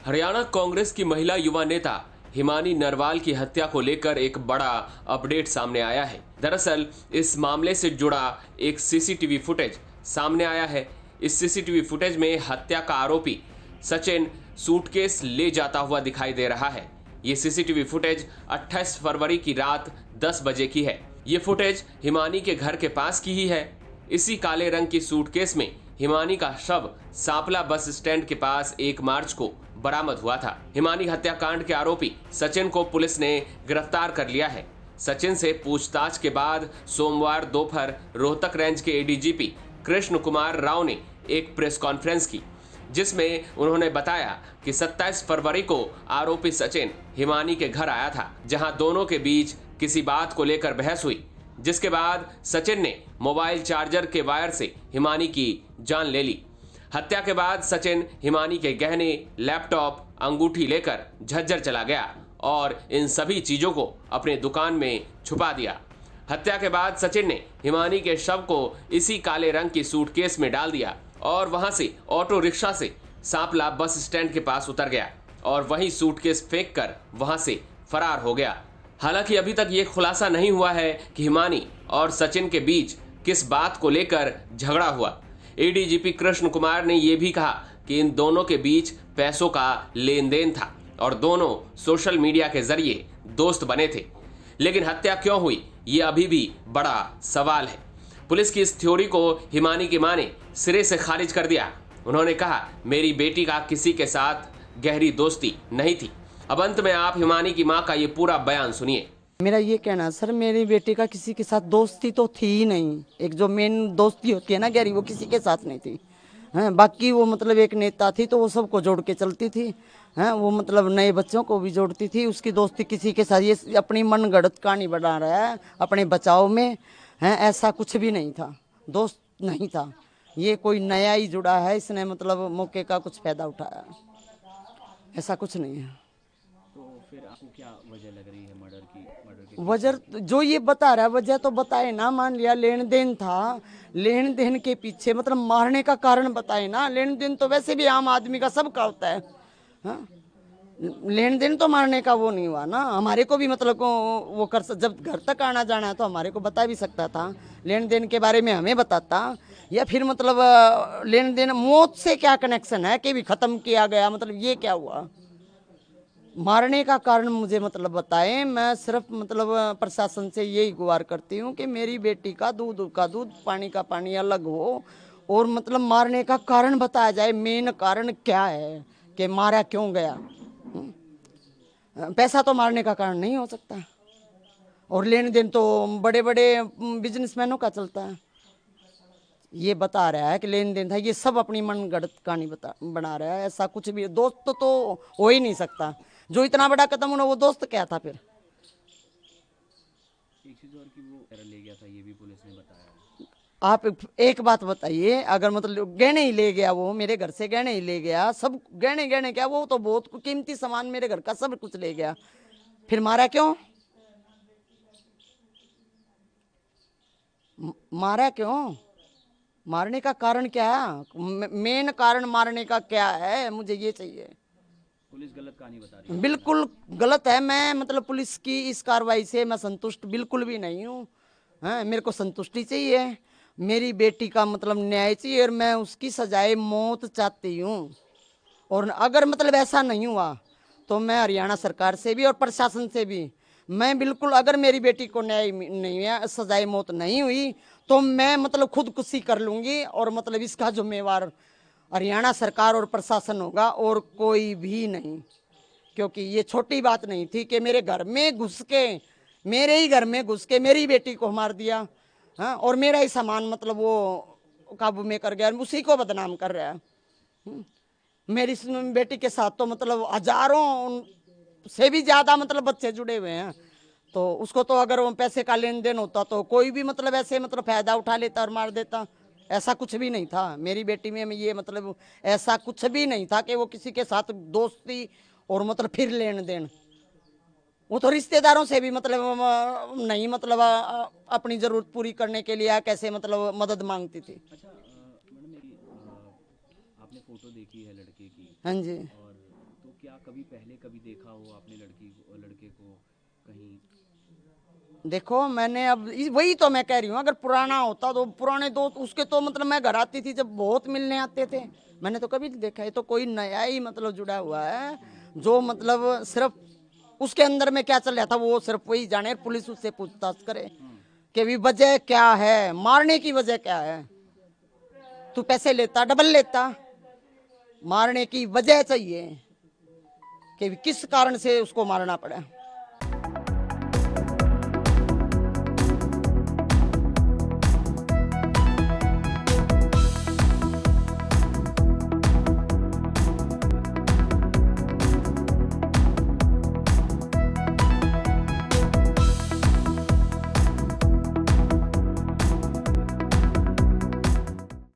हरियाणा कांग्रेस की महिला युवा नेता हिमानी नरवाल की हत्या को लेकर एक बड़ा अपडेट सामने आया है। दरअसल इस मामले से जुड़ा एक सीसीटीवी फुटेज सामने आया है। इस सीसीटीवी फुटेज में हत्या का आरोपी सचिन सूटकेस ले जाता हुआ दिखाई दे रहा है। ये सीसीटीवी फुटेज 28 फरवरी की रात 10 बजे की है। ये फुटेज हिमानी के घर के पास की ही है। इसी काले रंग की सूटकेस में हिमानी का शव सांपला बस स्टैंड के पास 1 मार्च को बरामद हुआ था। हिमानी हत्याकांड के आरोपी सचिन को पुलिस ने गिरफ्तार कर लिया है। सचिन से पूछताछ के बाद सोमवार दोपहर रोहतक रेंज के एडीजीपी कृष्ण कुमार राव ने एक प्रेस कॉन्फ्रेंस की, जिसमें उन्होंने बताया कि 27 फरवरी को आरोपी सचिन हिमानी के घर आया था, जहां दोनों के बीच किसी बात को लेकर बहस हुई, जिसके बाद सचिन ने मोबाइल चार्जर के वायर से हिमानी की जान ले ली। हत्या के बाद सचिन हिमानी के गहने, लैपटॉप, अंगूठी लेकर झज्जर चला गया और इन सभी चीजों को अपनी दुकान में छुपा दिया। हत्या के बाद सचिन ने हिमानी के शव को इसी काले रंग की सूटकेस में डाल दिया और वहां से ऑटो रिक्शा से सांपला बस स्टैंड के पास उतर गया और वहीं सूटकेस फेंक कर वहां से फरार हो गया। हालांकि अभी तक ये खुलासा नहीं हुआ है कि हिमानी और सचिन के बीच किस बात को लेकर झगड़ा हुआ। एडीजीपी कृष्ण कुमार ने यह भी कहा कि इन दोनों के बीच पैसों का लेन देन था और दोनों सोशल मीडिया के जरिए दोस्त बने थे। लेकिन हत्या क्यों हुई, ये अभी भी बड़ा सवाल है। पुलिस की इस थ्योरी को हिमानी की मां ने सिरे से खारिज कर दिया। उन्होंने कहा, मेरी बेटी का किसी के साथ गहरी दोस्ती नहीं थी। अब अंत में आप हिमानी की मां का ये पूरा बयान सुनिए। मेरा ये कहना है सर, मेरी बेटी का किसी के साथ दोस्ती तो थी ही नहीं। एक जो मेन दोस्ती होती है ना गहरी, वो किसी के साथ नहीं थी। हैं, बाकी वो मतलब एक नेता थी तो वो सबको जोड़ के चलती थी। हैं, वो मतलब नए बच्चों को भी जोड़ती थी। उसकी दोस्ती किसी के साथ, ये अपनी मनगढ़ंत कहानी बना रहा है अपने बचाव में। हैं, ऐसा कुछ भी नहीं था, दोस्त नहीं था। ये कोई नया ही जुड़ा है, इसने मतलब मौके का कुछ फायदा उठाया, ऐसा कुछ नहीं है। तो फिर आपको क्या वजह लग रही है मर्डर की? वजह जो ये बता रहा है, वजह तो बताए ना। मान लिया लेन देन था, लेन देन के पीछे मतलब मारने का कारण बताए ना। लेन देन तो वैसे भी आम आदमी का सबका होता है। हाँ, लेन देन तो मारने का वो नहीं हुआ ना। हमारे को भी मतलब को वो कर जब घर तक आना जाना है तो हमारे को बता भी सकता था। लेन देन के बारे में हमें बताता, या फिर मतलब लेन देन मौत से क्या कनेक्शन है कि भी खत्म किया गया, मतलब ये क्या हुआ। मारने का कारण मुझे मतलब बताएं। मैं सिर्फ मतलब प्रशासन से यही गुहार करती हूँ कि मेरी बेटी का दूध का दूध, पानी का पानी अलग हो, और मतलब मारने का कारण बताया जाए। मेन कारण क्या है कि मारा क्यों गया। पैसा तो मारने का कारण नहीं हो सकता, और लेन देन तो बड़े बड़े बिजनेसमैनों का चलता है। ये बता रहा है कि लेन देन था, ये सब अपनी मनगढ़ंत कहानी बना रहा है। ऐसा कुछ भी दोस्त तो हो ही नहीं सकता। जो इतना बड़ा कदम उन्होंने, वो दोस्त क्या था फिर। एक चीज और कि वो ले गया था, ये भी पुलिस ने बताया। आप एक बात बताइए, अगर मतलब गहने ही ले गया, वो मेरे घर से गहने ही ले गया, सब गहने गहने क्या, वो तो बहुत कीमती सामान मेरे घर का सब कुछ ले गया, फिर मारा क्यों? मारा क्यों? मारने का कारण क्या है? मेन कारण मारने का क्या है, मुझे ये चाहिए। पुलिस गलत कहानी बता रही है। बिल्कुल गलत है। मैं मतलब पुलिस की इस कार्रवाई से मैं संतुष्ट बिल्कुल भी नहीं हूँ। हाँ, मेरे को संतुष्टि चाहिए, मेरी बेटी का मतलब न्याय चाहिए, और मैं उसकी सजाए मौत चाहती हूँ। और अगर मतलब ऐसा नहीं हुआ तो मैं हरियाणा सरकार से भी और प्रशासन से भी, मैं बिल्कुल, अगर मेरी बेटी को न्याय नहीं है, सजाए मौत नहीं हुई, तो मैं मतलब खुदकुशी कर लूँगी, और मतलब इसका जिम्मेवार हरियाणा सरकार और प्रशासन होगा, और कोई भी नहीं। क्योंकि ये छोटी बात नहीं थी कि मेरे घर में घुस के, मेरे ही घर में घुस के मेरी बेटी को मार दिया। हाँ, और मेरा ही सामान मतलब वो काबू में कर गया, उसी को बदनाम कर रहा है। मेरी बेटी के साथ तो मतलब हजारों से भी ज्यादा मतलब बच्चे जुड़े हुए हैं। तो उसको तो अगर वो पैसे का लेन देन होता तो कोई भी मतलब ऐसे मतलब फायदा उठा लेता और मार देता। ऐसा कुछ भी नहीं था मेरी बेटी में। ये मतलब ऐसा कुछ भी नहीं था कि वो किसी के साथ दोस्ती और मतलब फिर लेन देन। वो तो रिश्तेदारों से भी मतलब नहीं, मतलब अपनी जरूरत पूरी करने के लिए कैसे मतलब मदद मांगती थी। अच्छा मैडम, आपने फोटो देखी है लड़के की? हाँ जी। और तो क्या कभी पहले कभी देखा हो आपने लड़के को कहीं? देखो मैंने अब वही तो मैं कह रही हूँ, अगर पुराना होता तो पुराने दोस्त उसके तो मतलब मैं घर आती थी जब बहुत मिलने आते थे, मैंने तो कभी नहीं देखा। ये तो कोई नया ही मतलब जुड़ा हुआ है, जो मतलब सिर्फ उसके अंदर में क्या चल रहा था वो सिर्फ वही जाने, पुलिस उससे पूछताछ करे कि भी वजह क्या है, मारने की वजह क्या है। तू पैसे लेता डबल लेता, मारने की वजह चाहिए कि किस कारण से उसको मारना पड़ा।